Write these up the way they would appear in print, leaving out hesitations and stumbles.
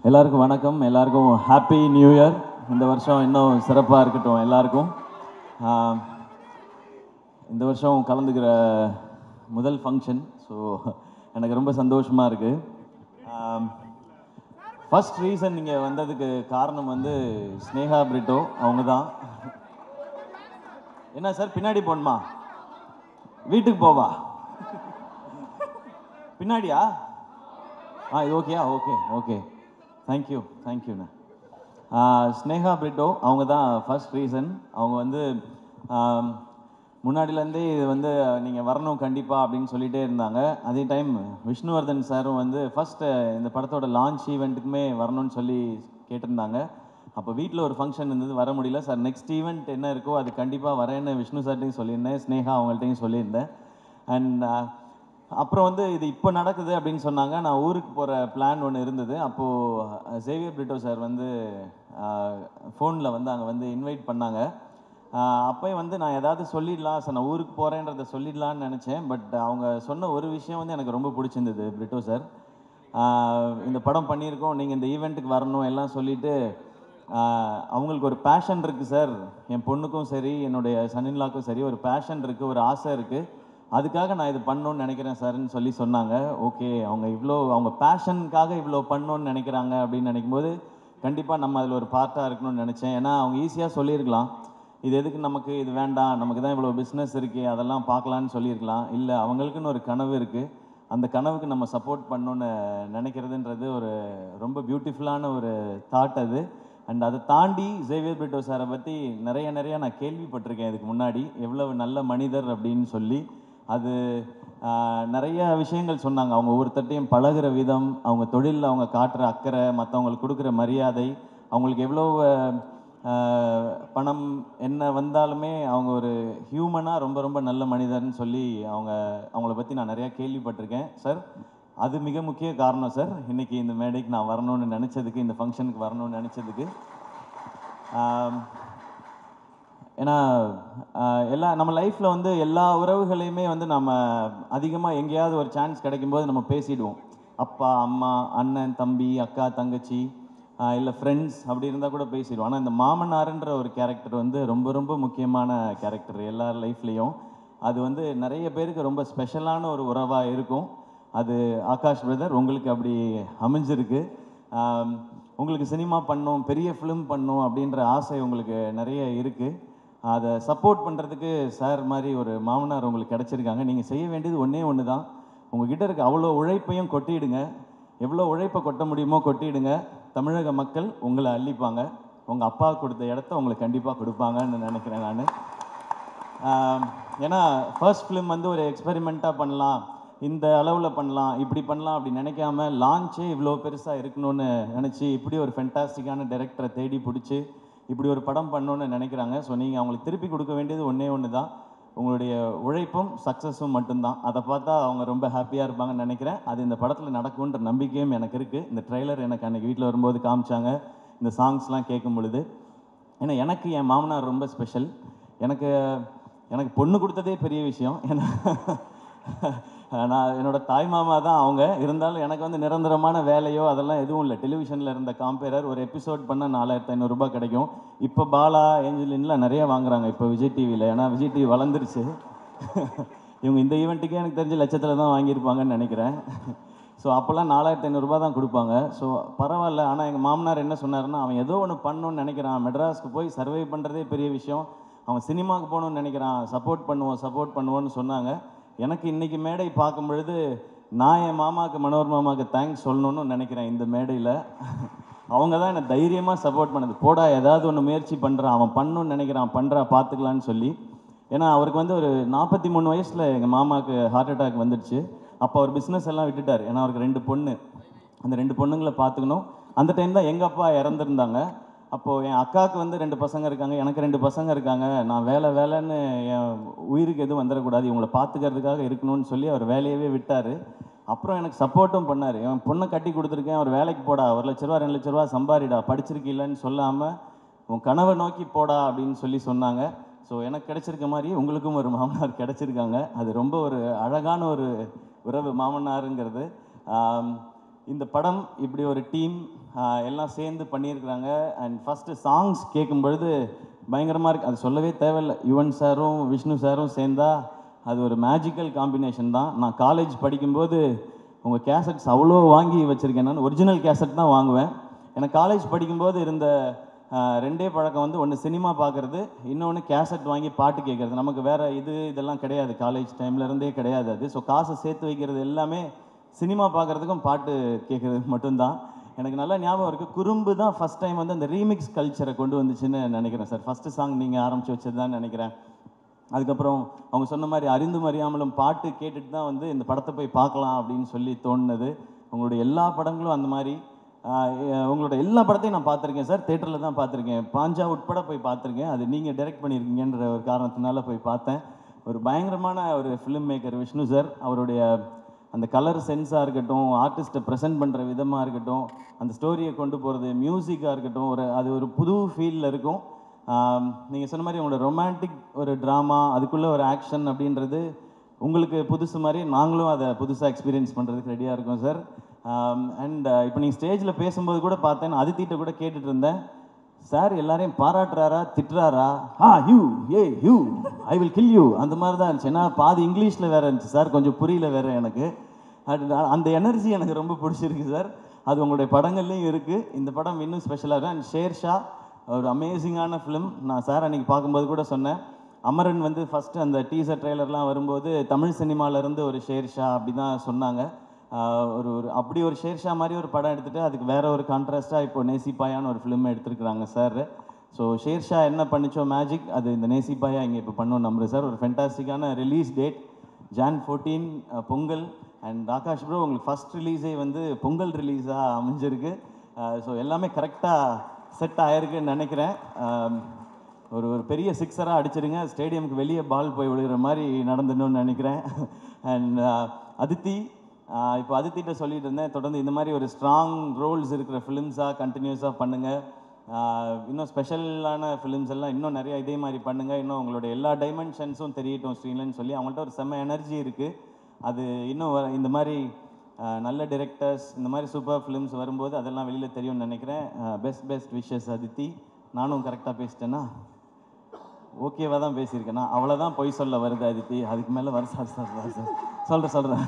எல்லாருக்கும் வணக்கம். எல்லாருக்கும் ஹாப்பி நியூ இயர். இந்த வருஷம் இன்னும் சிறப்பாக இருக்கட்டும் எல்லாருக்கும். இந்த வருஷம் கலந்துக்கிற முதல் ஃபங்க்ஷன். ஸோ எனக்கு ரொம்ப சந்தோஷமாக இருக்குது. ஃபர்ஸ்ட் ரீசன் நீங்கள் வந்ததுக்கு காரணம் வந்து ஸ்னேகா பிரிட்டோ அவங்க தான். என்ன சார் பின்னாடி போகணுமா? வீட்டுக்கு போவா? பின்னாடியா? இது ஓகேயா? ஓகே ஓகே, தேங்க்யூண்ணா. ஸ்னேகா பிரிட்டோ அவங்க தான் ஃபர்ஸ்ட் ரீசன். அவங்க வந்து முன்னாடிலேருந்தே இது வந்து நீங்கள் வரணும் கண்டிப்பாக அப்படின்னு சொல்லிகிட்டே இருந்தாங்க. அதே டைம் விஷ்ணுவர்தன் சாரும் வந்து ஃபஸ்ட்டு இந்த படத்தோட லான்ச் ஈவெண்ட்டுக்குமே வரணும்னு சொல்லி கேட்டிருந்தாங்க. அப்போ வீட்டில் ஒரு ஃபங்க்ஷன் இருந்தது, வர முடியல சார். நெக்ஸ்ட் ஈவெண்ட் என்ன இருக்கோ அது கண்டிப்பாக வரேன்னு விஷ்ணு சார்ட்டையும் சொல்லியிருந்தேன், ஸ்னேகா அவங்கள்ட்டையும் சொல்லியிருந்தேன். அண்ட் அப்புறம் வந்து இது இப்போ நடக்குது அப்படின்னு சொன்னாங்க. நான் ஊருக்கு போகிற பிளான் ஒன்று இருந்தது. அப்போது சேவியர் பிரிட்டோ சார் வந்து ஃபோனில் வந்து அங்கே வந்து இன்வைட் பண்ணாங்க. அப்போயும் வந்து நான் ஏதாவது சொல்லிடலாம் சார், நான் ஊருக்கு போகிறேன்றதை சொல்லிடலான்னு நினச்சேன். பட் அவங்க சொன்ன ஒரு விஷயம் வந்து எனக்கு ரொம்ப பிடிச்சிருந்தது. பிரிட்டோ சார், இந்த படம் பண்ணியிருக்கோம், நீங்கள் இந்த ஈவெண்ட்டுக்கு வரணும் எல்லாம் சொல்லிவிட்டு அவங்களுக்கு ஒரு பேஷன் இருக்குது சார், என் பொண்ணுக்கும் சரி என்னுடைய சன்னின்லாக்கும் சரி ஒரு பேஷன் இருக்குது, ஒரு ஆசை இருக்குது, அதுக்காக நான் இது பண்ணணும்னு நினைக்கிறேன் சார்ன்னு சொல்லி சொன்னாங்க. ஓகே, அவங்க பேஷனுக்காக இவ்வளோ பண்ணணும்னு நினைக்கிறாங்க அப்படின்னு நினைக்கும்போது கண்டிப்பாக நம்ம அதில் ஒரு பார்ட்டாக இருக்கணும்னு நினச்சேன். ஏன்னா அவங்க ஈஸியாக சொல்லியிருக்கலாம், இது எதுக்கு நமக்கு, இது வேண்டாம், நமக்கு தான் இவ்வளோ பிஸ்னஸ் இருக்குது, அதெல்லாம் பார்க்கலான்னு சொல்லியிருக்கலாம். இல்லை, அவங்களுக்குன்னு ஒரு கனவு இருக்குது, அந்த கனவுக்கு நம்ம சப்போர்ட் பண்ணணுன்னு நினைக்கிறதுன்றது ஒரு ரொம்ப பியூட்டிஃபுல்லான ஒரு தாட் அது. அண்ட் அதை தாண்டி சேவியர் பிரிட்டோ சாரை பற்றி நிறைய நான் கேள்விப்பட்டிருக்கேன் இதுக்கு முன்னாடி, எவ்வளவு நல்ல மனிதர் அப்படின்னு சொல்லி. அது நிறைய விஷயங்கள் சொன்னாங்க. அவங்க ஒவ்வொருத்தட்டையும் பழகிற விதம், அவங்க தொழிலில் அவங்க காட்டுற அக்கறை, மற்றவங்களுக்கு கொடுக்குற மரியாதை, அவங்களுக்கு எவ்வளோ பணம் என்ன வந்தாலுமே அவங்க ஒரு ஹியூமனாக ரொம்ப நல்ல மனிதர்னு சொல்லி அவங்கள பற்றி நான் நிறையா கேள்விப்பட்டிருக்கேன் சார். அது மிக முக்கிய காரணம் சார் இன்றைக்கி இந்த மேடைக்கு நான் வரணும்னு நினச்சதுக்கு, இந்த ஃபங்க்ஷனுக்கு வரணும்னு நினச்சதுக்கு. ஏன்னா நம்ம லைஃப்பில் வந்து எல்லா உறவுகளையுமே வந்து நம்ம அதிகமாக எங்கேயாவது ஒரு சான்ஸ் கிடைக்கும்போது நம்ம பேசிடுவோம். அப்பா அம்மா, அண்ணன் தம்பி, அக்கா தங்கச்சி, இல்லை ஃப்ரெண்ட்ஸ், அப்படி இருந்தால் கூட பேசிடுவோம். ஆனால் இந்த மாமனாருன்ற ஒரு கேரக்டர் வந்து ரொம்ப முக்கியமான கேரக்டர் எல்லார் லைஃப்லேயும். அது வந்து நிறைய பேருக்கு ரொம்ப ஸ்பெஷலான ஒரு உறவாக இருக்கும். அது ஆகாஷ் பிரதர் உங்களுக்கு அப்படி அமைஞ்சிருக்கு. உங்களுக்கு சினிமா பண்ணணும், பெரிய ஃபிலிம் பண்ணணும் அப்படின்ற ஆசை உங்களுக்கு நிறைய இருக்குது. அதை சப்போர்ட் பண்ணுறதுக்கு சார் மாதிரி ஒரு மாமனார் உங்களுக்கு கிடச்சிருக்காங்க. நீங்கள் செய்ய வேண்டியது ஒன்று தான், உங்ககிட்ட இருக்க அவ்வளோ உழைப்பையும் கொட்டிடுங்க. எவ்வளோ உழைப்பை கொட்ட முடியுமோ கொட்டிடுங்க. தமிழக மக்கள் உங்களை அள்ளிப்பாங்க. உங்கள் அப்பா கொடுத்த இடத்த உங்களுக்கு கண்டிப்பாக கொடுப்பாங்கன்னு நினைக்கிறேன் நான். ஏன்னா ஃபர்ஸ்ட் ஃபிலிம் வந்து ஒரு எக்ஸ்பெரிமெண்ட்டாக பண்ணலாம், இந்த அளவில் பண்ணலாம், இப்படி பண்ணலாம் அப்படி நினைக்காம லான்ச்சே இவ்வளோ பெருசாக இருக்கணும்னு நினச்சி இப்படி ஒரு ஃபென்டாஸ்டிக்கான டைரக்டரை தேடி பிடிச்சி இப்படி ஒரு படம் பண்ணணுன்னு நினைக்கிறாங்க. ஸோ நீங்கள் அவங்களுக்கு திருப்பி கொடுக்க வேண்டியது ஒன்று தான், உங்களுடைய உழைப்பும் சக்ஸஸும் மட்டும்தான். அதை பார்த்தா அவங்க ரொம்ப ஹாப்பியாக இருப்பாங்கன்னு நினைக்கிறேன். அது இந்த படத்தில் நடக்கும்ன்ற நம்பிக்கையும் எனக்கு இருக்குது. இந்த ட்ரெய்லர் எனக்கு அன்றைக்கி வீட்டில் வரும்போது காமிச்சாங்க, இந்த சாங்ஸ்லாம் கேட்கும் பொழுது. ஏன்னா எனக்கு என் மாமனார் ரொம்ப ஸ்பெஷல். எனக்கு பொண்ணு கொடுத்ததே பெரிய விஷயம். ஏன்னா நான் என்னோடய தாய் மாமா தான் அவங்க. இருந்தாலும் எனக்கு வந்து நிரந்தரமான வேலையோ அதெல்லாம் எதுவும் இல்லை. டெலிவிஷனில் இருந்த காம்பேரர் ஒரு எபிசோட் பண்ணால் 4500 ரூபாய் கிடைக்கும். இப்போ பாலா, ஏஞ்சலின்லாம் நிறைய வாங்குறாங்க இப்போ விஜய் டிவியில். ஏன்னா விஜய் டிவி வளர்ந்துருச்சு. இவங்க இந்த ஈவெண்ட்டுக்கே எனக்கு தெரிஞ்ச லட்சத்தில் தான் வாங்கியிருப்பாங்கன்னு நினைக்கிறேன். ஸோ அப்போல்லாம் 4500 ரூபாய் தான் கொடுப்பாங்க. ஸோ பரவாயில்ல. ஆனால் எங்கள் மாமனார் என்ன சொன்னார்னா, அவன் ஏதோ ஒன்று பண்ணணும்னு நினைக்கிறான், மெட்ராஸ்க்கு போய் சர்வை பண்ணுறதே பெரிய விஷயம், அவன் சினிமாவுக்கு போகணுன்னு நினைக்கிறான், சப்போர்ட் பண்ணுவோன்னு சொன்னாங்க. எனக்கு இன்றைக்கி மேடை பார்க்கும் பொழுது நான் என் மாமாவுக்கு, மனோர் மாமாவுக்கு தேங்க்ஸ் சொல்லணும்னு நினைக்கிறேன். இந்த மேடையில் அவங்க தான் என்னை தைரியமாக சப்போர்ட் பண்ணது. போடா, ஏதாவது ஒன்று முயற்சி பண்ணுறான், அவன் பண்ணணும்னு நினைக்கிறான், பண்ணுறா பார்த்துக்கலான்னு சொல்லி. ஏன்னா அவருக்கு வந்து ஒரு 43 வயசில் எங்கள் மாமாவுக்கு ஹார்ட் அட்டாக் வந்துடுச்சு. அப்போ அவர் பிஸ்னஸ் எல்லாம் விட்டுட்டார். ஏன்னா அவருக்கு 2 பொண்ணு, அந்த 2 பொண்ணுங்களை பார்த்துக்கணும். அந்த டைம் தான் எங்கள் அப்பா இறந்துருந்தாங்க. அப்போது என் அக்காவுக்கு வந்து 2 பசங்க இருக்காங்க, எனக்கு 2 பசங்க இருக்காங்க. நான் வேலைன்னு என் உயிருக்கு எதுவும் வந்துடக்கூடாது, இவங்களை பார்த்துக்கிறதுக்காக இருக்கணும்னு சொல்லி அவர் வேலையவே விட்டார். அப்புறம் எனக்கு சப்போர்ட்டும் பண்ணார். என் பொண்ணை கட்டி கொடுத்துருக்கேன், அவர் வேலைக்கு போடா, 1 லட்ச ரூபா 2 லட்ச ரூபா சம்பாரிடா, படிச்சிருக்கீல்லன்னு சொல்லாமல் உன் கனவை நோக்கி போடா அப்படின்னு சொல்லி சொன்னாங்க. ஸோ எனக்கு கிடைச்சிருக்க மாதிரி உங்களுக்கும் ஒரு மாமனார் கிடச்சிருக்காங்க. அது ரொம்ப ஒரு அழகான ஒரு உறவு மாமனாருங்கிறது. இந்த படம் இப்படி ஒரு டீம் எல்லாம் சேர்ந்து பண்ணியிருக்கிறாங்க. அண்ட் ஃபஸ்ட்டு சாங்ஸ் கேட்கும்பொழுது பயங்கரமாக இருக்குது. அது சொல்லவே தேவையில்லை. யுவன் சாரும் விஷ்ணு சாரும் சேர்ந்தா அது ஒரு மேஜிக்கல் காம்பினேஷன் தான். நான் காலேஜ் படிக்கும்போது உங்கள் கேசட்ஸ் அவ்வளோ வாங்கி வச்சுருக்கேன். நான் ஒரிஜினல் கேசட் தான் வாங்குவேன். எனக்கு காலேஜ் படிக்கும்போது இருந்த ரெண்டே பழக்கம் வந்து, ஒன்று சினிமா பார்க்குறது, இன்னொன்று கேசட் வாங்கி பாட்டு கேட்குறது. நமக்கு வேறு இதெல்லாம் கிடையாது, காலேஜ் டைம்லேருந்தே கிடையாது அது. ஸோ காசை சேர்த்து வைக்கிறது எல்லாமே சினிமா பார்க்குறதுக்கும் பாட்டு கேட்குறதுக்கு மட்டும்தான். எனக்கு நல்லா ஞாபகம் இருக்குது, குறும்பு தான் ஃபஸ்ட் டைம் வந்து அந்த ரீமிக்ஸ் கல்ச்சரை கொண்டு வந்துச்சுன்னு நினைக்கிறேன் சார். ஃபஸ்ட்டு சாங் நீங்கள் ஆரம்பித்து வச்சது தான் நினைக்கிறேன். அதுக்கப்புறம் அவங்க சொன்ன மாதிரி அறிந்தும் அறியாமலும் பாட்டு கேட்டுட்டு தான் வந்து இந்த படத்தை போய் பார்க்கலாம் அப்படின்னு சொல்லி தோணுனது. உங்களுடைய எல்லா படங்களும் அந்த மாதிரி. உங்களோட எல்லா படத்தையும் நான் பார்த்துருக்கேன் சார், தேட்டரில் தான் பார்த்துருக்கேன். பாஞ்சா உட்பட போய் பார்த்துருக்கேன். அது நீங்கள் டைரக்ட் பண்ணியிருக்கீங்கன்ற ஒரு காரணத்தினால போய் பார்த்தேன். ஒரு பயங்கரமான ஒரு ஃபிலிம் மேக்கர் விஷ்ணு சார். அவருடைய அந்த கலர் சென்ஸாக இருக்கட்டும், ஆர்டிஸ்ட்டை ப்ரெசென்ட் பண்ணுற விதமாக இருக்கட்டும், அந்த ஸ்டோரியை கொண்டு போகிறது, மியூசிக்காக இருக்கட்டும், அது ஒரு புது ஃபீலில் இருக்கும். நீங்கள் சொன்ன மாதிரி உங்களோட ரொமான்டிக் ஒரு ட்ராமா, அதுக்குள்ளே ஒரு ஆக்ஷன் அப்படின்றது உங்களுக்கு புதுசு மாதிரி நாங்களும் அதை புதுசாக எக்ஸ்பீரியன்ஸ் பண்ணுறதுக்கு ரெடியாக இருக்கோம் சார். அண்ட் இப்போ நீங்கள் ஸ்டேஜில் பேசும்போது கூட பார்த்தேன், அதித்திட்ட கூட கேட்டுட்டு இருந்தேன், சார் எல்லாரையும் பாராட்டுறாரா திட்டுறாரா? You you I will kill you அந்த மாதிரி தான் இருந்துச்சு. ஏன்னா பாதி இங்கிலீஷில் வேறு இருந்துச்சு சார், கொஞ்சம் புரியல வேறு எனக்கு. அந்த எனர்ஜி எனக்கு ரொம்ப பிடிச்சிருக்கு சார். அது உங்களுடைய படங்கள்லேயும் இருக்குது. இந்த படம் இன்னும் ஸ்பெஷலாக இருக்கும். அண்ட் ஷேர்ஷா ஒரு அமேசிங்கான ஃபிலிம். நான் சார் அன்றைக்கி பார்க்கும்போது கூட சொன்னேன், அமரன் வந்து ஃபஸ்ட்டு அந்த டீசர் ட்ரெய்லர்லாம் வரும்போது தமிழ் சினிமாவிலேருந்து ஒரு ஷேர்ஷா அப்படி தான் சொன்னாங்க. ஒரு அப்படி ஒரு ஷேர்ஷா மாதிரி ஒரு படம் எடுத்துகிட்டு அதுக்கு வேறு ஒரு கான்ட்ராஸ்ட்டாக இப்போ நேசிப்பாயான்னு ஒரு ஃபிலிம் எடுத்துருக்குறாங்க சார். ஸோ ஷேர்ஷா என்ன பண்ணிச்சோ மேஜிக், அது இந்த நேசிப்பாயா இங்கே இப்போ பண்ணோம் நம்புறேன் சார். ஒரு ஃபென்டாஸ்டிக்கான release date Jan 14 Pongal. And Akash bro உங்களுக்கு ஃபஸ்ட் ரிலீஸே வந்து பொங்கல் ரிலீஸாக அமைஞ்சிருக்கு. ஸோ எல்லாமே கரெக்டாக செட் ஆகிருக்குன்னு நினைக்கிறேன். ஒரு பெரிய சிக்ஸராக அடிச்சிருங்க, ஸ்டேடியமுக்கு வெளியே பால் போய் விழுகிற மாதிரி நடந்துடணும்னு நினைக்கிறேன். அண்ட் அதித்தி, இப்போ அதித்திட்ட சொல்லிட்டு இருந்தேன், தொடர்ந்து இந்த மாதிரி ஒரு ஸ்ட்ராங் ரோல்ஸ் இருக்கிற ஃபிலிம்ஸாக கண்டினியூஸாக பண்ணுங்கள். இன்னும் ஸ்பெஷலான ஃபிலிம்ஸ் எல்லாம் இன்னும் நிறையா இதே மாதிரி பண்ணுங்கள். இன்னும் உங்களோட எல்லா டைமென்ஷன்ஸும் தெரியட்டும் ஸ்க்ரீன்லன்னு சொல்லி அவங்கள்ட்ட ஒரு செம்ம எனர்ஜி இருக்குது. அது இன்னும் இந்த மாதிரி நல்ல டிரெக்டர்ஸ், இந்த மாதிரி சூப்பர் ஃபிலிம்ஸ் வரும்போது அதெல்லாம் வெளியில் தெரியும்னு நினைக்கிறேன். Best wishes Aditi. நானும் கரெக்டாக பேசிட்டேன்னா? ஓகேவாக தான் பேசியிருக்கேன்னா? அவ்வளோதான் பொய் சொல்ல வருது அதித்தி, அதுக்கு மேலே வர சார் சொல்கிறேன்.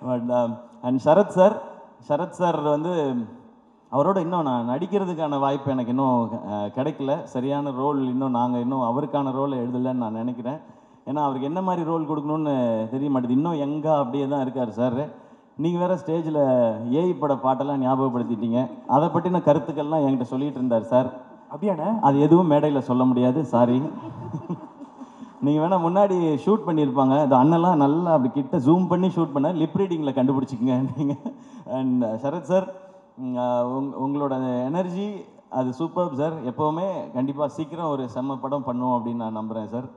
பட் அண்ட் சரத் சார் வந்து அவரோட இன்னும் நான் நடிக்கிறதுக்கான வாய்ப்பு எனக்கு இன்னும் கிடைக்கல. சரியான ரோல் இன்னும் அவருக்கான ரோலை எழுதலைன்னு நான் நினைக்கிறேன். ஏன்னா அவருக்கு என்ன மாதிரி ரோல் கொடுக்கணும்னு தெரிய மாட்டேது. இன்னும் எங்கே அப்படியே தான் இருக்கார் சார். நீங்கள் வேறு ஸ்டேஜில் ஏஐ பட பாட்டெல்லாம் ஞாபகப்படுத்திட்டீங்க. அதை பற்றின கருத்துக்கள்லாம் என்கிட்ட சொல்லிகிட்டு இருந்தார் சார். அப்படியாண்ணே? அது எதுவும் மேடையில் சொல்ல முடியாது, சாரி. நீங்கள் வேணால் முன்னாடி ஷூட் பண்ணியிருப்பாங்க, அது அண்ணெல்லாம் நல்லா அப்படி கிட்ட ஜூம் பண்ணி ஷூட் பண்ண லிப் ரீடிங்கில் கண்டுபிடிச்சிக்கங்க நீங்கள். அண்ட் சரத் சார், உங்களோட எனர்ஜி அது சூப்பர் சார். எப்போவுமே கண்டிப்பாக சீக்கிரம் ஒரு செம்ம படம் பண்ணுவோம் அப்படின்னு நான் நம்புகிறேன் சார்.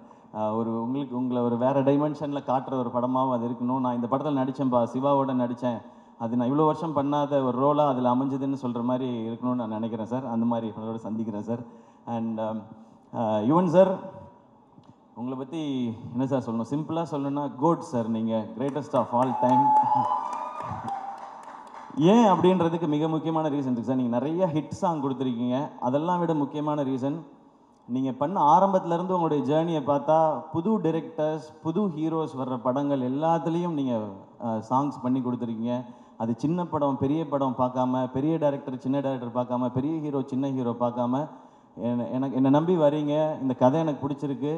உங்களை ஒரு வேறு டைமென்ஷனில் காட்டுற ஒரு படமாகவும் அது இருக்கணும். நான் இந்த படத்தில் நடித்தேன்ப்பா, சிவாவோட நடித்தேன், அது நான் இவ்வளோ வருஷம் பண்ணாத ஒரு ரோலாக அதில் அமைஞ்சதுன்னு சொல்கிற மாதிரி இருக்கணும்னு நான் நினைக்கிறேன் சார். அந்த மாதிரி அதோட சந்திக்கிறேன் சார். அண்ட் யுவன் சார், உங்களை பற்றி என்ன சார் சொல்லணும்? சிம்பிளாக சொல்லணும்னா கோட் சார். நீங்கள் கிரேட்டஸ்ட் ஆஃப் ஆல் டைம். ஏன் அப்படின்றதுக்கு மிக முக்கியமான ரீசன் இருக்குது சார். நீங்கள் நிறைய ஹிட் சாங் கொடுத்துருக்கீங்க. அதெல்லாம் விட முக்கியமான ரீசன், நீங்கள் பண்ண ஆரம்பத்துலேருந்து உங்களுடைய ஜேர்னியை பார்த்தா புது டைரக்டர்ஸ், புது ஹீரோஸ் வர்ற படங்கள் எல்லாத்துலேயும் நீங்கள் சாங்ஸ் பண்ணி கொடுத்துருக்கீங்க. அது சின்ன படம் பெரிய படம் பார்க்காம, பெரிய டைரக்டர் சின்ன டைரக்டர் பார்க்காம, பெரிய ஹீரோ சின்ன ஹீரோ பார்க்காம என்னை நம்பி வரீங்க. இந்த கதை எனக்கு பிடிச்சிருக்கு,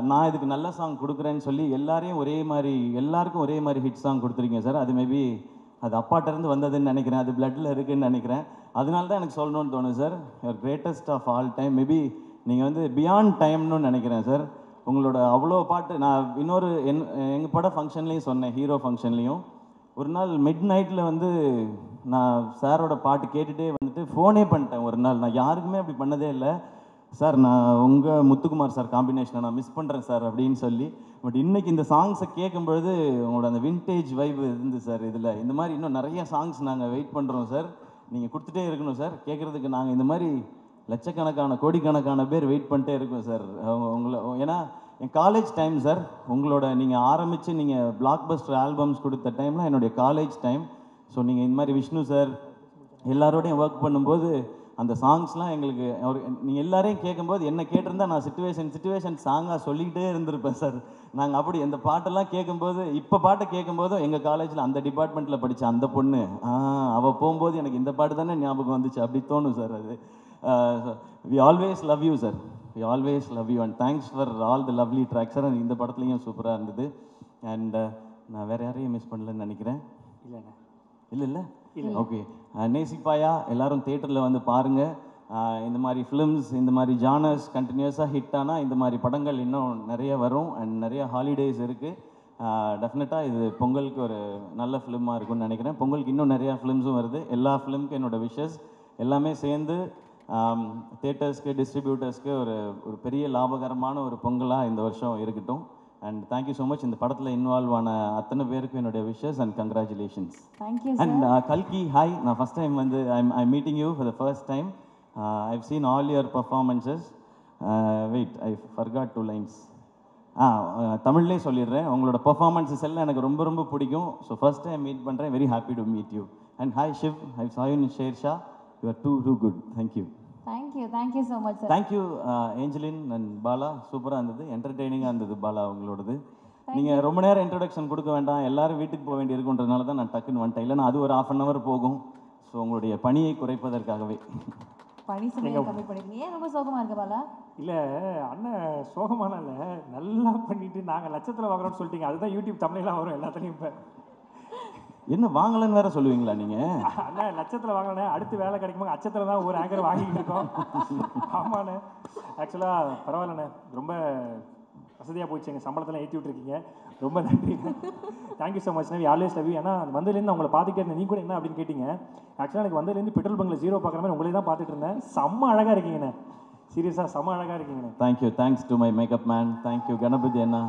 நான் இதுக்கு நல்ல சாங் கொடுக்குறேன்னு சொல்லி எல்லாருக்கும் ஒரே மாதிரி ஹிட் சாங் கொடுத்துருக்கீங்க சார். அது மேபி அது அப்பாட்டிருந்து வந்ததுன்னு நினைக்கிறேன், அது பிளட்டில் இருக்குதுன்னு நினைக்கிறேன். அதனால தான் எனக்கு சொல்லணும்னு தோணுது sir. Your greatest of all time. Maybe நீங்கள் வந்து பியாண்ட் டைம்னு நினைக்கிறேன் சார். உங்களோட அவ்வளோ பாட்டு நான் இன்னொரு எங்கள் பட ஃபங்க்ஷன்லேயும் சொன்னேன், ஹீரோ ஃபங்க்ஷன்லேயும். ஒரு நாள் மிட் நைட்டில் வந்து நான் சாரோட பாட்டு கேட்டுகிட்டே வந்துட்டு ஃபோனே பண்ணிட்டேன் ஒரு நாள். நான் யாருக்குமே அப்படி பண்ணதே இல்லை. சார் நான் உங்கள் முத்துக்குமார் சார் காம்பினேஷனை நான் மிஸ் பண்ணுறேன் சார் அப்படின்னு சொல்லி. பட் இன்றைக்கி இந்த சாங்ஸை கேட்கும்பொழுது உங்களோட அந்த வின்டேஜ் வைப் இருந்து சார். இதில் இந்த மாதிரி இன்னும் நிறைய சாங்ஸ் நாங்கள் வெயிட் பண்ணுறோம் சார். நீங்கள் கொடுத்துட்டே இருக்கணும் சார். கேட்குறதுக்கு நாங்கள் இந்த மாதிரி லட்சக்கணக்கான கோடிக்கணக்கான பேர் வெயிட் பண்ணிட்டே இருக்கோம் சார் உங்களை. ஏன்னா என் காலேஜ் டைம் சார். உங்களோட நீங்கள் ஆரம்பித்து நீங்கள் பிளாக் பஸ்டர் ஆல்பம்ஸ் கொடுத்த டைமில் என்னுடைய காலேஜ் டைம். ஸோ நீங்கள் இந்த மாதிரி விஷ்ணு சார் எல்லாரோடையும் ஒர்க் பண்ணும்போது அந்த சாங்ஸ்லாம் எங்களுக்கு நீங்கள் எல்லாரையும் கேட்கும்போது என்ன கேட்டிருந்தா நான் சிச்சுவேஷன் சாங்காக சொல்லிக்கிட்டே இருந்திருப்பேன் சார். நாங்கள் அப்படி அந்த பாட்டெல்லாம் கேட்கும்போது இப்போ பாட்டை கேட்கும்போதும் எங்கள் காலேஜில் அந்த டிபார்ட்மெண்ட்டில் படித்த அந்த பொண்ணு அவள் போகும்போது எனக்கு இந்த பாட்டு தானே ஞாபகம் வந்துச்சு அப்படி தோணும் சார். அது we always love you sir. We always love you and thanks for all the lovely tracks sir. இந்த படத்துலையும் சூப்பராக இருந்தது. அண்ட் நான் வேறு யாரையும் மிஸ் பண்ணலன்னு நினைக்கிறேன். இல்லைண்ணா இல்லை ஓகே. நேசிப்பாயா எல்லாரும் தேட்டரில் வந்து பாருங்கள். இந்த மாதிரி ஃபிலிம்ஸ் இந்த மாதிரி ஜானர்ஸ் கண்டினியூஸாக ஹிட் ஆனால் இந்த மாதிரி படங்கள் இன்னும் நிறைய வரும் அண்ட் நிறைய ஹாலிடேஸ் இருக்குது. டெஃபினட்டாக இது பொங்கலுக்கு ஒரு நல்ல ஃபிலிமாக இருக்கும்னு நினைக்கிறேன். பொங்கலுக்கு இன்னும் நிறையா ஃபிலிம்ஸும் வருது. எல்லா ஃபிலிமுக்கும் என்னோடய விஷஸ் எல்லாமே சேர்ந்து தேட்டர்ஸ்க்கு டிஸ்ட்ரிபியூட்டர்ஸ்க்கு ஒரு பெரிய லாபகரமான ஒரு பொங்கலாக இந்த வருஷம் இருக்கட்டும். And thank you so much. இந்த படத்தில் இன்வால்வ் ஆன அத்தனை பேருக்கும் என்னுடைய wishes and congratulations. Thank you. And கல்கி ஹாய். நான் ஃபஸ்ட் டைம் வந்து I meeting you for the first time. I've seen all your performances. Wait I forgot 2 lines. தமிழ்லேயே சொல்லிடுறேன். உங்களோட பர்ஃபார்மன்ஸஸ் எல்லாம் எனக்கு ரொம்ப ரொம்ப பிடிக்கும். ஸோ ஃபர்ஸ்ட் டைம் மீட் பண்ணுறேன். Very happy to meet you. And hi Shiv. I saw you in Shershaah. You are too good. Thank you so much sir. Thank you Angeline and Bala. சூப்பராக இருந்தது, என்டர்டெய்னிங்காக இருந்தது பாலா உங்களோடது. நீங்கள் ரொம்ப நேரம் இன்ட்ரடக்ஷன் கொடுக்க வேண்டாம், எல்லாரும் வீட்டுக்கு போக வேண்டி இருக்குன்றதுனால தான் நான் டக்குன்னு வந்துட்டேன். இல்லைன்னா அது ஒரு 1/2 hour போகும். ஸோ உங்களுடைய பணியை குறைப்பதற்காகவே பணி சுமையை கம்மி பண்ணிருக்கீங்க. ஏன் ரொம்ப சோகமாக இருக்க பாலா? இல்லை அண்ணன் சோகமான இல்லை, நல்லா பண்ணிட்டு நாங்கள் லட்சத்தில் வாங்குறோம்னு சொல்லிட்டீங்க. அதுதான் யூடியூப் தமிழெல்லாம் வரும் எல்லாத்துலேயும். இப்போ என்ன வாங்கலன்னு வேற சொல்லுவீங்களா நீங்கள்? அண்ணா லட்சத்தில் வாங்கினேன், அடுத்து வேலை கிடைக்குமா அச்சத்தில் தான் ஒரு ஆங்கர் வாங்கிட்டு இருக்கோம். ஆமாண்ணே, ஆக்சுவலாக பரவாயில்லண்ணே, ரொம்ப வசதியாக போச்சு. எங்கள் சம்பளத்தெல்லாம் ஏற்றி விட்டுருக்கீங்க, ரொம்ப நன்றி. Thank you so much. We always love you. ஏன்னா வந்ததுலேருந்து அவங்கள பார்த்துக்கிட்டே இருந்தேன். நீ கூட என்ன அப்படின்னு கேட்டிங்க. ஆக்சுவலாக எனக்கு வந்ததுலேருந்து பெட்ரோல் பங்கில் 0 பார்க்குற மாதிரி உங்களே தான் பார்த்துட்டு இருந்தேன். செம்ம அழகாக இருக்கீங்கண்ணே, சீரியஸாக செம்ம அழகாக இருக்கீங்கண்ணே. Thank you. Thanks to my makeup man. Thank you Ganapathi அண்ணா.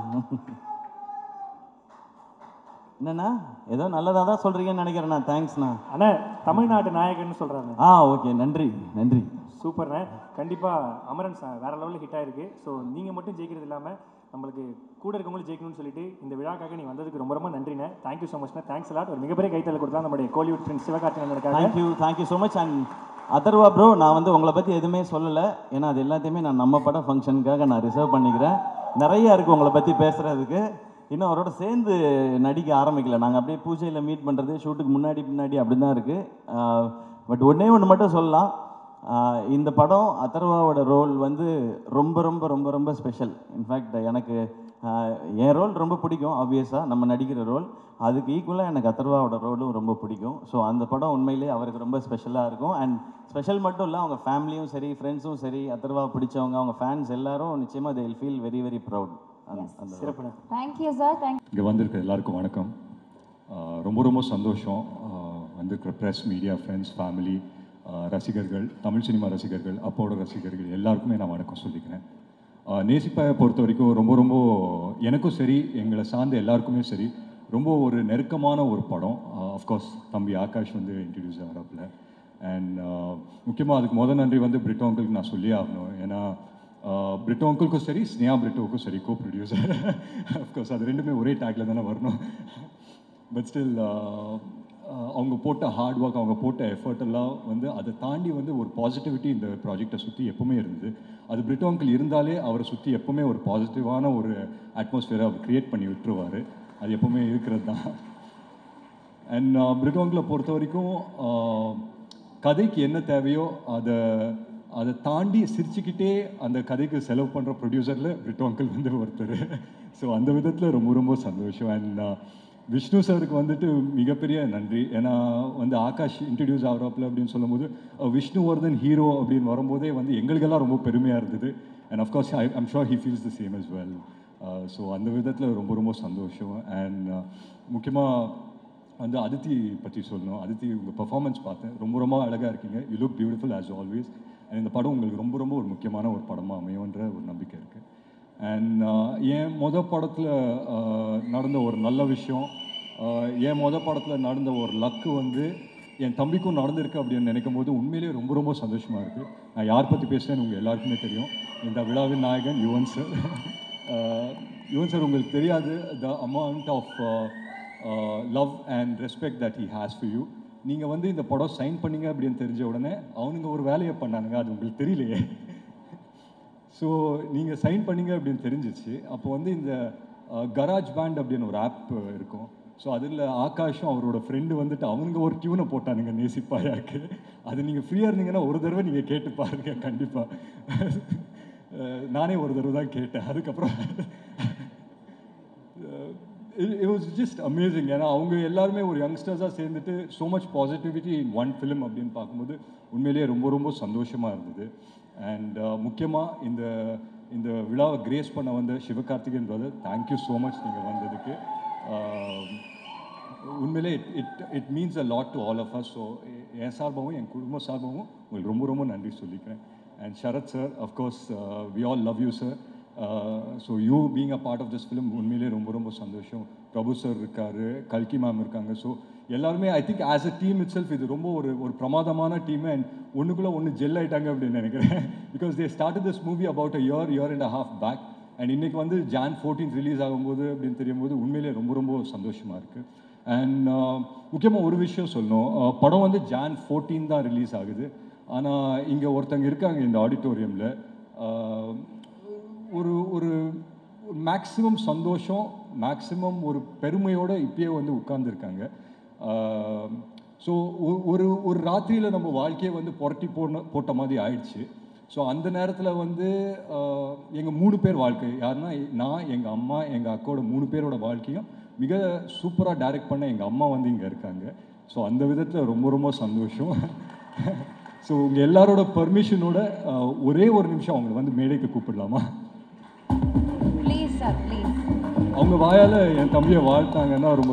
என்னண்ணா ஏதோ நல்லதாக தான் சொல்கிறீங்கன்னு நினைக்கிறேண்ணா. தேங்க்ஸ்ண்ணா. அண்ணா தமிழ்நாட்டு நாயகன்னு சொல்கிறாங்க. ஓகே, நன்றி நன்றி. சூப்பர்ண்ணே. கண்டிப்பாக அமரன் வேறு லெவலில் ஹிட் ஆகிருக்கு. ஸோ நீங்கள் மட்டும் ஜெயிக்கிறது இல்லாமல் நம்மளுக்கு கூட இருக்கவங்களும் ஜெயிக்கணும்னு சொல்லிட்டு இந்த விழாக்காக நீ வந்ததுக்கு ரொம்ப ரொம்ப நன்றிண்ணே. தேங்க்யூ ஸோ மச்ண்ணே. Thanks a lot. ஒரு மிகப்பெரிய கைத்தல் கொடுத்தா நம்மளுடைய Kollywood friends Sivakarthikeyan. Thank you so much. And Atharvaa bro, நான் வந்து உங்களை பற்றி எதுவுமே சொல்லலை. ஏன்னா அது எல்லாத்தையுமே நான் நம்ம படம் ஃபங்க்ஷனுக்காக நான் ரிசர்வ் பண்ணிக்கிறேன். நிறையா இருக்குது உங்களை பற்றி பேசுகிறதுக்கு. இன்னும் அவரோட சேர்ந்து நடிக்க ஆரம்பிக்கல. நாங்கள் அப்படியே பூஜையில் மீட் பண்ணுறது, ஷூட்டுக்கு முன்னாடி அப்படி தான் இருக்குது. பட் ஒன்று மட்டும் சொல்லலாம். இந்த படம் அதர்வாவோட ரோல் வந்து ரொம்ப ரொம்ப ரொம்ப ரொம்ப ஸ்பெஷல். இன்ஃபேக்ட் எனக்கு என் ரோல் ரொம்ப பிடிக்கும். ஆப்வியஸாக நம்ம நடிக்கிற ரோல், அதுக்கு ஈக்குவலாக எனக்கு அதர்வாவோட ரோலும் ரொம்ப பிடிக்கும். ஸோ அந்த படம் உண்மையிலே அவருக்கு ரொம்ப ஸ்பெஷலாக இருக்கும். அண்ட் ஸ்பெஷல் மட்டும் இல்லை, அவங்க ஃபேமிலியும் சரி, ஃப்ரெண்ட்ஸும் சரி, அதர்வா பிடிச்சவங்க, அவங்க ஃபேன்ஸ் எல்லாரும் நிச்சயமாக they will feel very very proud. Thank you sir. இங்கே வந்திருக்க எல்லாருக்கும் வணக்கம். ரொம்ப ரொம்ப சந்தோஷம். வந்திருக்கிற ப்ரெஸ், மீடியா, ஃப்ரெண்ட்ஸ், ஃபேமிலி, ரசிகர்கள், தமிழ் சினிமா ரசிகர்கள், அப்போட ரசிகர்கள் எல்லாருக்குமே நான் வணக்கம் சொல்லிக்கிறேன். நேசிப்பாயை பொறுத்த வரைக்கும் ரொம்ப ரொம்ப எனக்கும் சரி, எங்களை சார்ந்த எல்லாருக்குமே சரி, ரொம்ப ஒரு நெருக்கமான ஒரு படம். அஃப்கோர்ஸ் தம்பி ஆகாஷ் வந்து இன்ட்ரடியூஸ் ஆகிறாப்புல. அண்ட் முக்கியமாக அதுக்கு நன்றி வந்து பிரிட்டோ அங்கிளுக்கு நான் சொல்லியே ஆகணும். ஏன்னா பிரிட்டோ அங்கிளுக்கும் சரி, ஸ்னேஹா பிரிட்டோவுக்கும் சரி, கோ ப்ரொடியூசர். அஃப்கோர்ஸ் அது ரெண்டுமே ஒரே டேக்கில் தானே வரணும். பட் ஸ்டில் அவங்க போட்ட ஹார்ட் ஒர்க், அவங்க போட்ட எஃபர்ட் எல்லாம் வந்து அதை தாண்டி வந்து ஒரு பாசிட்டிவிட்டி இந்த ப்ராஜெக்டை சுற்றி எப்பவுமே இருந்தது. அது பிரிட்டோ அங்கிள் இருந்தாலே அவரை சுற்றி எப்பவுமே ஒரு பாசிட்டிவான ஒரு அட்மாஸ்ஃபியரை அவர் க்ரியேட் பண்ணி விட்டுருவார். அது எப்பவுமே இருக்கிறது தான். அண்ட் பிரிட்டோ அங்கிளை பொறுத்த வரைக்கும் கதைக்கு என்ன தேவையோ அதை தாண்டி சிரிச்சுக்கிட்டே அந்த கதைக்கு செலவு பண்ணுற ப்ரொடியூசரில் பிரிட்டோ அங்கிள் வந்து ஒருத்தர். ஸோ அந்த விதத்தில் ரொம்ப ரொம்ப சந்தோஷம். அண்ட் விஷ்ணு சாருக்கு வந்துட்டு மிகப்பெரிய நன்றி. ஏன்னா வந்து ஆகாஷ் இன்ட்ரடியூஸ் ஆகிறாப்புல அப்படின்னு சொல்லும்போது விஷ்ணுவர்தன் ஹீரோ அப்படின்னு வரும்போதே வந்து எங்களுக்கெல்லாம் ரொம்ப பெருமையாக இருந்தது. And of course I'm sure he feels the same as well. So அந்த விதத்தில் ரொம்ப ரொம்ப சந்தோஷம். அண்ட் முக்கியமாக வந்து அதித்தி பற்றி சொல்லணும். அதித்தி உங்கள் பர்ஃபார்மன்ஸ் பார்த்தேன், ரொம்ப ரொம்ப அழகாக இருக்கீங்க. You look beautiful as always. And இந்த படம் உங்களுக்கு ரொம்ப ரொம்ப ஒரு முக்கியமான ஒரு படமாக அமையுன்ற ஒரு நம்பிக்கை இருக்குது. அண்ட் என் படத்தில் நடந்த ஒரு நல்ல விஷயம், என் படத்தில் நடந்த ஒரு லக்கு வந்து என் தம்பிக்கும் நடந்திருக்கு அப்படின்னு நினைக்கும் போது உண்மையிலேயே ரொம்ப ரொம்ப சந்தோஷமாக இருக்குது. நான் யார் பற்றி பேசுகிறேன்னு உங்கள் எல்லாருக்குமே தெரியும். இந்த விழாவின் நாயகன் யுவன் சார். யுவன் சார் உங்களுக்கு தெரியாது the amount of love and respect that he has for you. நீங்கள் வந்து இந்த படம் சைன் பண்ணீங்க அப்படின்னு தெரிஞ்ச உடனே அவனுங்க ஒரு வேலையை பண்ணானுங்க, அது உங்களுக்கு தெரியலையே. ஸோ நீங்கள் சைன் பண்ணீங்க அப்படின்னு தெரிஞ்சிச்சு. அப்போ வந்து இந்த கராஜ் பேண்ட் அப்படின்னு ஒரு ஆப் இருக்கும். ஸோ அதில் ஆகாஷும் அவரோட ஃப்ரெண்டு வந்துட்டு அவனுங்க ஒரு டியூனை போட்டானுங்க நேசிப்பாயாக்கு. அது நீங்கள் ஃப்ரீயாக இருந்தீங்கன்னா ஒரு தடவை நீங்கள் கேட்டு பாருங்க கண்டிப்பாக. நானே ஒரு தடவை தான் கேட்டேன். அதுக்கப்புறம் it was just amazing. ஏன்னா அவங்க எல்லாருமே ஒரு யங்ஸ்டர்ஸாக சேர்ந்துட்டு so much positivity in one film அப்படின்னு பார்க்கும்போது உண்மையிலேயே ரொம்ப ரொம்ப சந்தோஷமாக இருந்தது. அண்ட் முக்கியமாக இந்த விழாவை கிரேஸ் பண்ண வந்த Sivakarthikeyan brother, thank you so much நீங்கள் வந்ததுக்கு. உண்மையிலே it means a lot to all of us. So என் சார்பாகவும் என் குடும்ப சார்பாகவும் உங்களுக்கு ரொம்ப ரொம்ப நன்றி சொல்லிக்கிறேன். And Sarath sir, of course we all love you sir. So you being a part of this film உண்மையிலே ரொம்ப ரொம்ப சந்தோஷம். பிரபு சார் இருக்காரு, கல்கி மேம் இருக்காங்க. ஸோ எல்லாருமே I think as a team it self இது ரொம்ப ஒரு பிரமாதமான டீம். அண்ட் ஒன்றுக்குள்ளே ஒன்று ஜெல் ஆகிட்டாங்க அப்படின்னு நினைக்கிறேன். Because they started this movie about a year and a half back. And இன்றைக்கி வந்து Jan 14 ரிலீஸ் ஆகும்போது அப்படின்னு தெரியும்போது உண்மையிலே ரொம்ப ரொம்ப சந்தோஷமாக இருக்குது. அண்ட் முக்கியமாக ஒரு விஷயம் சொல்லணும், படம் வந்து Jan 14 தான் ரிலீஸ் ஆகுது. ஆனால் இங்கே ஒருத்தங்க இருக்காங்க இந்த ஆடிட்டோரியமில், ஒரு மேக்ஸிமம் சந்தோஷம், மேக்ஸிமம் ஒரு பெருமையோடு இப்பயே வந்து உட்கார்ந்துருக்காங்க. ஸோ ஒரு ராத்திரியில் நம்ம வாழ்க்கையை வந்து புரட்டி போட்ட மாதிரி ஆயிடுச்சு. ஸோ அந்த நேரத்தில் வந்து எங்கள் 3 பேர் வாழ்க்கை, யாருன்னா நான், எங்கள் அம்மா, எங்கள் அக்காவோட 3 பேரோட வாழ்க்கையும் மிக சூப்பராக டைரக்ட் பண்ண எங்கள் அம்மா வந்து இங்கே இருக்காங்க. ஸோ அந்த விதத்தில் ரொம்ப ரொம்ப சந்தோஷம். ஸோ உங்கள் எல்லாரோட பர்மிஷனோட ஒரே ஒரு நிமிஷம் அவங்களை வந்து மேடைக்கு கூப்பிடலாமா? Please sir please. அவங்க வாயால் என் தம்பியை வாழ்த்தாங்கன்னா ரொம்ப